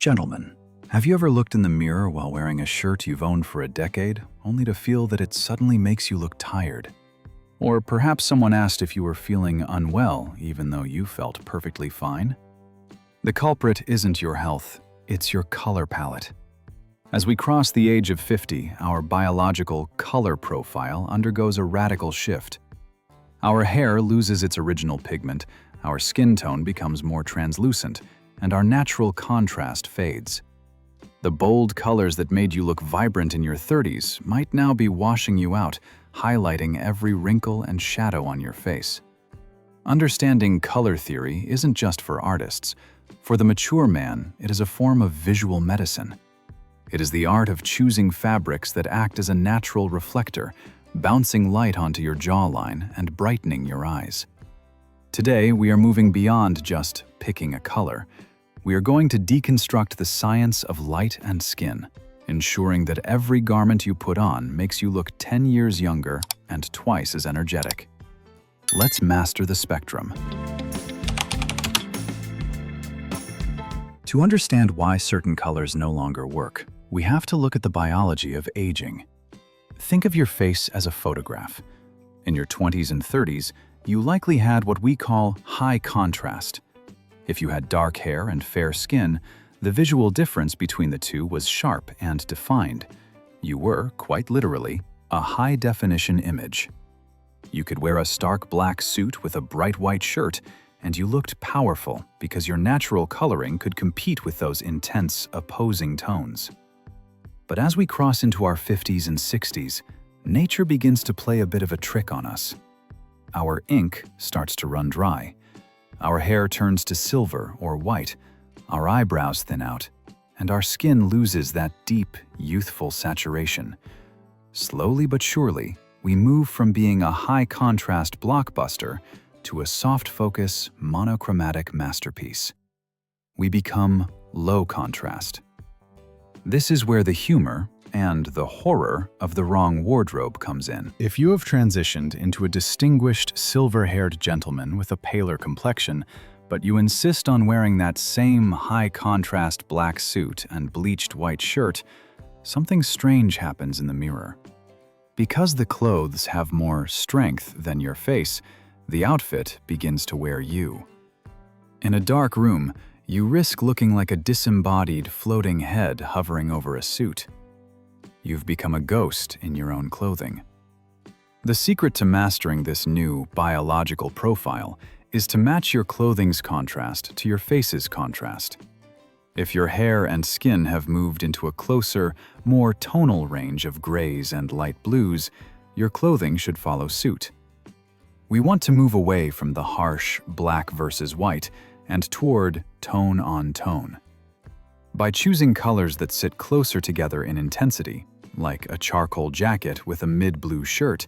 Gentlemen, have you ever looked in the mirror while wearing a shirt you've owned for a decade, only to feel that it suddenly makes you look tired? Or perhaps someone asked if you were feeling unwell, even though you felt perfectly fine? The culprit isn't your health, it's your color palette. As we cross the age of 50, our biological color profile undergoes a radical shift. Our hair loses its original pigment, our skin tone becomes more translucent, and our natural contrast fades. The bold colors that made you look vibrant in your 30s might now be washing you out, highlighting every wrinkle and shadow on your face. Understanding color theory isn't just for artists. For the mature man, it is a form of visual medicine. It is the art of choosing fabrics that act as a natural reflector, bouncing light onto your jawline and brightening your eyes. Today, we are moving beyond just picking a color. We are going to deconstruct the science of light and skin, ensuring that every garment you put on makes you look 10 years younger and twice as energetic. Let's master the spectrum. To understand why certain colors no longer work, we have to look at the biology of aging. Think of your face as a photograph. In your 20s and 30s, you likely had what we call high contrast. If you had dark hair and fair skin, the visual difference between the two was sharp and defined. You were, quite literally, a high-definition image. You could wear a stark black suit with a bright white shirt, and you looked powerful because your natural coloring could compete with those intense, opposing tones. But as we cross into our 50s and 60s, nature begins to play a bit of a trick on us. Our ink starts to run dry. Our hair turns to silver or white, our eyebrows thin out, and our skin loses that deep, youthful saturation. Slowly but surely, we move from being a high-contrast blockbuster to a soft-focus, monochromatic masterpiece. We become low contrast. This is where the humor and the horror of the wrong wardrobe comes in. If you have transitioned into a distinguished silver-haired gentleman with a paler complexion, but you insist on wearing that same high-contrast black suit and bleached white shirt, something strange happens in the mirror. Because the clothes have more strength than your face, the outfit begins to wear you. In a dark room, you risk looking like a disembodied, floating head hovering over a suit. You've become a ghost in your own clothing. The secret to mastering this new biological profile is to match your clothing's contrast to your face's contrast. If your hair and skin have moved into a closer, more tonal range of grays and light blues, your clothing should follow suit. We want to move away from the harsh black versus white and toward tone on tone. By choosing colors that sit closer together in intensity, like a charcoal jacket with a mid-blue shirt,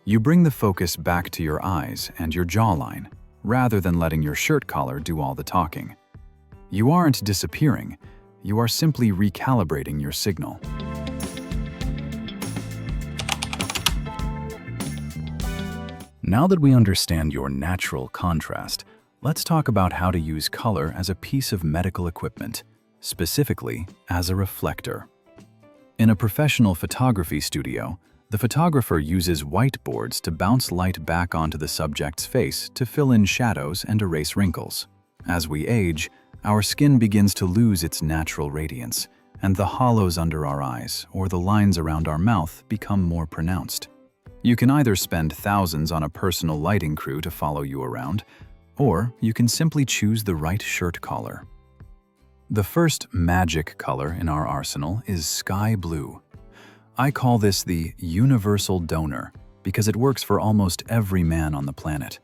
you bring the focus back to your eyes and your jawline, rather than letting your shirt collar do all the talking. You aren't disappearing, you are simply recalibrating your signal. Now that we understand your natural contrast, let's talk about how to use color as a piece of medical equipment, specifically as a reflector. In a professional photography studio, the photographer uses whiteboards to bounce light back onto the subject's face to fill in shadows and erase wrinkles. As we age, our skin begins to lose its natural radiance, and the hollows under our eyes or the lines around our mouth become more pronounced. You can either spend thousands on a personal lighting crew to follow you around, or you can simply choose the right shirt collar. The first magic color in our arsenal is sky blue. I call this the universal donor because it works for almost every man on the planet.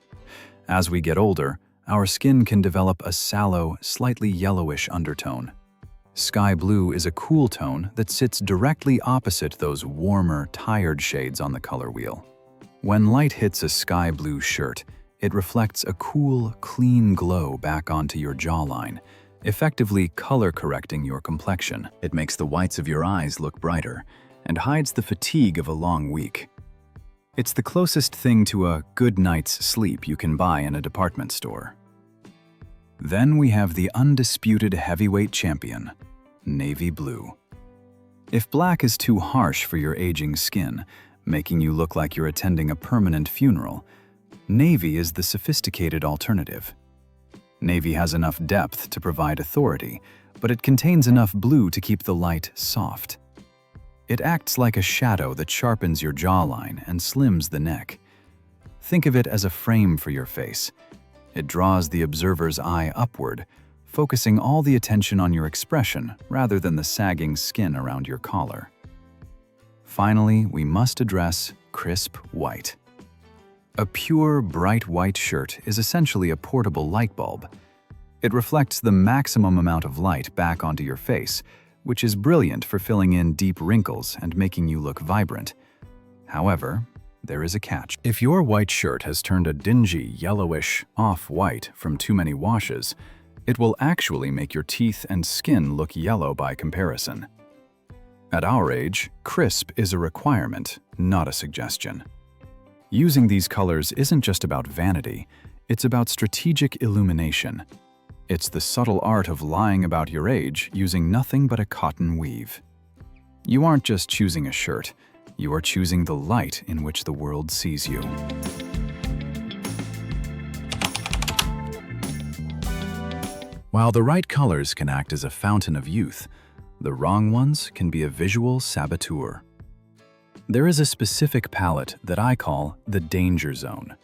As we get older, our skin can develop a sallow, slightly yellowish undertone. Sky blue is a cool tone that sits directly opposite those warmer, tired shades on the color wheel. When light hits a sky blue shirt, it reflects a cool, clean glow back onto your jawline, effectively color-correcting your complexion. It makes the whites of your eyes look brighter and hides the fatigue of a long week. It's the closest thing to a good night's sleep you can buy in a department store. Then we have the undisputed heavyweight champion, navy blue. If black is too harsh for your aging skin, making you look like you're attending a permanent funeral, navy is the sophisticated alternative. Navy has enough depth to provide authority, but it contains enough blue to keep the light soft. It acts like a shadow that sharpens your jawline and slims the neck. Think of it as a frame for your face. It draws the observer's eye upward, focusing all the attention on your expression rather than the sagging skin around your collar. Finally, we must address crisp white. A pure, bright white shirt is essentially a portable light bulb. It reflects the maximum amount of light back onto your face, which is brilliant for filling in deep wrinkles and making you look vibrant. However, there is a catch. If your white shirt has turned a dingy, yellowish, off-white from too many washes, it will actually make your teeth and skin look yellow by comparison. At our age, crisp is a requirement, not a suggestion. Using these colors isn't just about vanity, it's about strategic illumination. It's the subtle art of lying about your age using nothing but a cotton weave. You aren't just choosing a shirt, you are choosing the light in which the world sees you. While the right colors can act as a fountain of youth, the wrong ones can be a visual saboteur. There is a specific palette that I call the danger zone.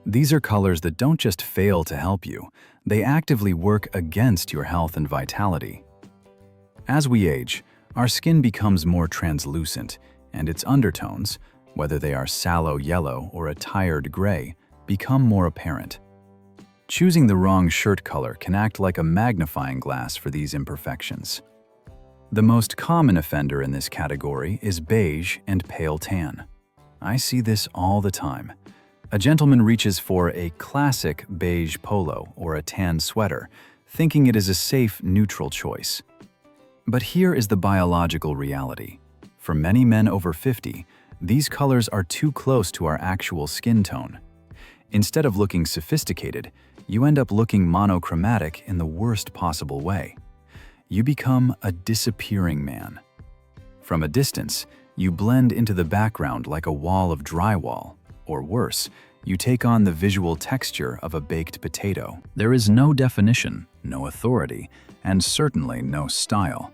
These are colors that don't just fail to help you, they actively work against your health and vitality. As we age, our skin becomes more translucent, and its undertones, whether they are sallow yellow or a tired gray, become more apparent. Choosing the wrong shirt color can act like a magnifying glass for these imperfections. The most common offender in this category is beige and pale tan. I see this all the time. A gentleman reaches for a classic beige polo or a tan sweater, thinking it is a safe, neutral choice. But here is the biological reality. For many men over 50, these colors are too close to our actual skin tone. Instead of looking sophisticated, you end up looking monochromatic in the worst possible way. You become a disappearing man. From a distance, you blend into the background like a wall of drywall, or worse, you take on the visual texture of a baked potato. There is no definition, no authority, and certainly no style.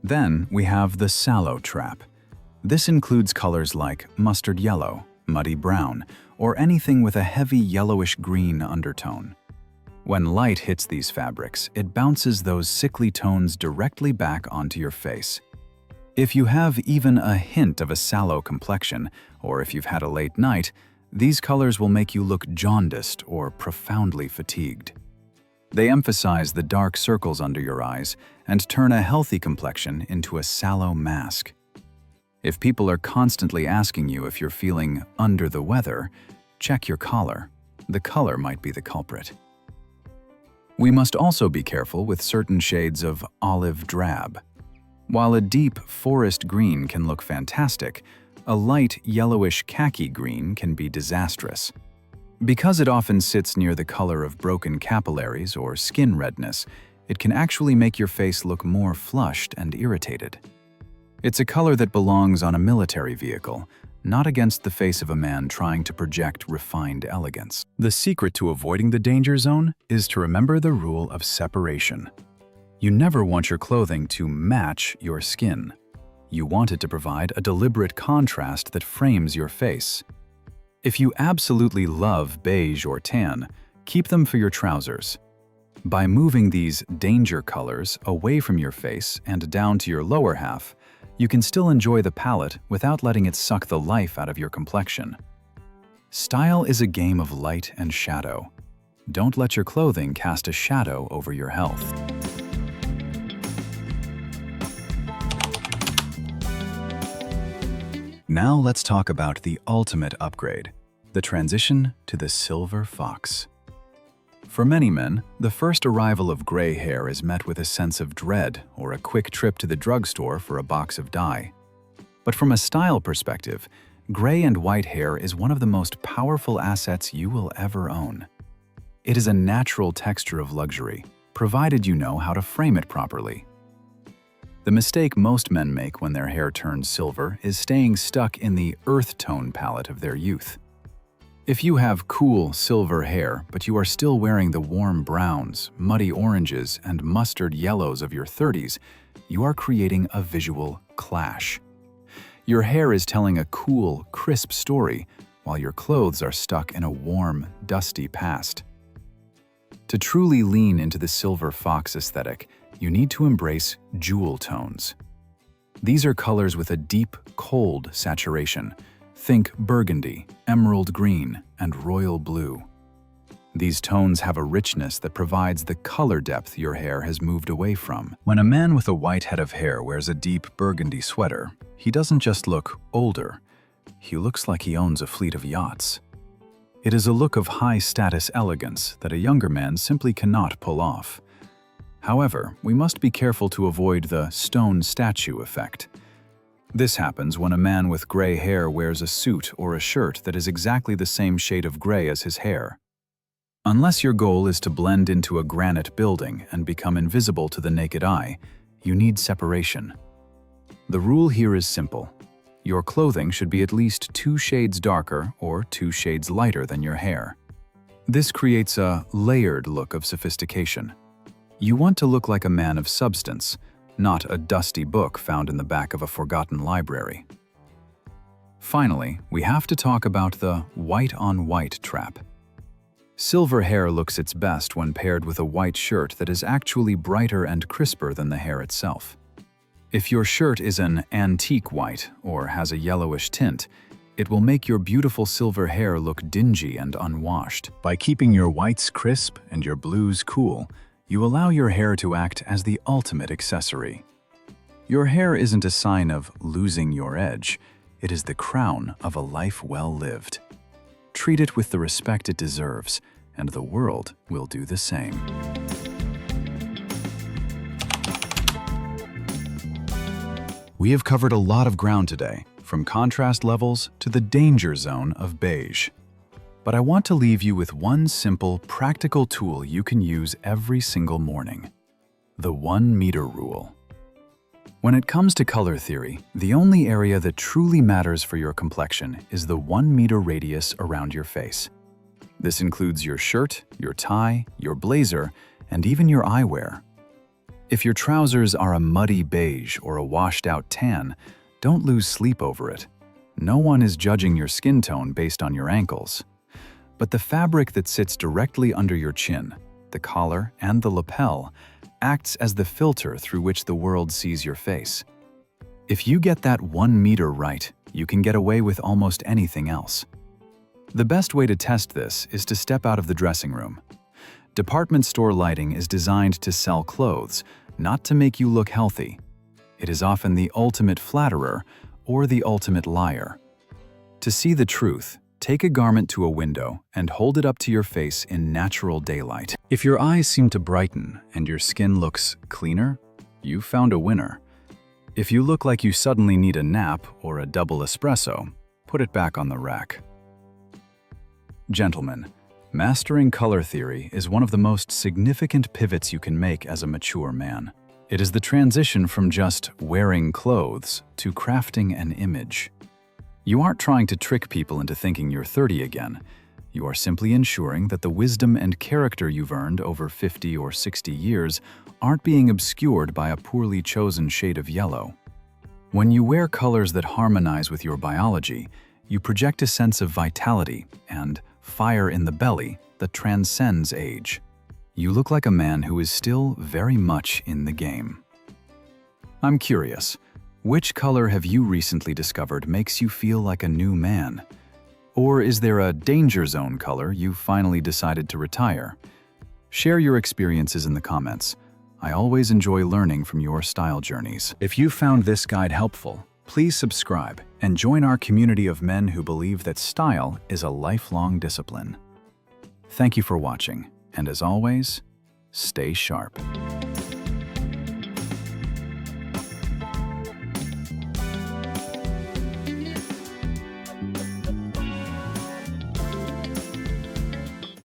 Then we have the sallow trap. This includes colors like mustard yellow, muddy brown, or anything with a heavy yellowish-green undertone. When light hits these fabrics, it bounces those sickly tones directly back onto your face. If you have even a hint of a sallow complexion, or if you've had a late night, these colors will make you look jaundiced or profoundly fatigued. They emphasize the dark circles under your eyes and turn a healthy complexion into a sallow mask. If people are constantly asking you if you're feeling under the weather, check your collar. The color might be the culprit. We must also be careful with certain shades of olive drab. While a deep forest green can look fantastic, a light yellowish khaki green can be disastrous. Because it often sits near the color of broken capillaries or skin redness, it can actually make your face look more flushed and irritated. It's a color that belongs on a military vehicle, not against the face of a man trying to project refined elegance. The secret to avoiding the danger zone is to remember the rule of separation. You never want your clothing to match your skin. You want it to provide a deliberate contrast that frames your face. If you absolutely love beige or tan, keep them for your trousers. By moving these danger colors away from your face and down to your lower half, you can still enjoy the palette without letting it suck the life out of your complexion. Style is a game of light and shadow. Don't let your clothing cast a shadow over your health. Now let's talk about the ultimate upgrade, the transition to the silver fox. For many men, the first arrival of gray hair is met with a sense of dread or a quick trip to the drugstore for a box of dye. But from a style perspective, gray and white hair is one of the most powerful assets you will ever own. It is a natural texture of luxury, provided you know how to frame it properly. The mistake most men make when their hair turns silver is staying stuck in the earth tone palette of their youth. If you have cool silver hair, but you are still wearing the warm browns, muddy oranges, and mustard yellows of your 30s, you are creating a visual clash. Your hair is telling a cool, crisp story, while your clothes are stuck in a warm, dusty past. To truly lean into the silver fox aesthetic, you need to embrace jewel tones. These are colors with a deep, cold saturation. Think burgundy, emerald green, and royal blue. These tones have a richness that provides the color depth your hair has moved away from. When a man with a white head of hair wears a deep burgundy sweater, he doesn't just look older, he looks like he owns a fleet of yachts. It is a look of high-status elegance that a younger man simply cannot pull off. However, we must be careful to avoid the stone statue effect. This happens when a man with gray hair wears a suit or a shirt that is exactly the same shade of gray as his hair. Unless your goal is to blend into a granite building and become invisible to the naked eye, you need separation. The rule here is simple. Your clothing should be at least 2 shades darker or 2 shades lighter than your hair. This creates a layered look of sophistication. You want to look like a man of substance, not a dusty book found in the back of a forgotten library. Finally, we have to talk about the white-on-white trap. Silver hair looks its best when paired with a white shirt that is actually brighter and crisper than the hair itself. If your shirt is an antique white or has a yellowish tint, it will make your beautiful silver hair look dingy and unwashed. By keeping your whites crisp and your blues cool, you allow your hair to act as the ultimate accessory. Your hair isn't a sign of losing your edge, it is the crown of a life well lived. Treat it with the respect it deserves, and the world will do the same. We have covered a lot of ground today, from contrast levels to the danger zone of beige. But I want to leave you with one simple, practical tool you can use every single morning: the 1 meter rule. When it comes to color theory, the only area that truly matters for your complexion is the 1 meter radius around your face. This includes your shirt, your tie, your blazer, and even your eyewear. If your trousers are a muddy beige or a washed-out tan, don't lose sleep over it. No one is judging your skin tone based on your ankles. But the fabric that sits directly under your chin, the collar and the lapel, acts as the filter through which the world sees your face. If you get that 1 meter right, you can get away with almost anything else. The best way to test this is to step out of the dressing room. Department store lighting is designed to sell clothes, not to make you look healthy. It is often the ultimate flatterer or the ultimate liar. To see the truth, take a garment to a window and hold it up to your face in natural daylight. If your eyes seem to brighten and your skin looks cleaner, you've found a winner. If you look like you suddenly need a nap or a double espresso, put it back on the rack. Gentlemen, mastering color theory is one of the most significant pivots you can make as a mature man. It is the transition from just wearing clothes to crafting an image. You aren't trying to trick people into thinking you're 30 again. You are simply ensuring that the wisdom and character you've earned over 50 or 60 years aren't being obscured by a poorly chosen shade of yellow. When you wear colors that harmonize with your biology, you project a sense of vitality and fire in the belly that transcends age. You look like a man who is still very much in the game. I'm curious. Which color have you recently discovered makes you feel like a new man? Or is there a danger zone color you finally decided to retire? Share your experiences in the comments. I always enjoy learning from your style journeys. If you found this guide helpful, please subscribe and join our community of men who believe that style is a lifelong discipline. Thank you for watching, and as always, stay sharp.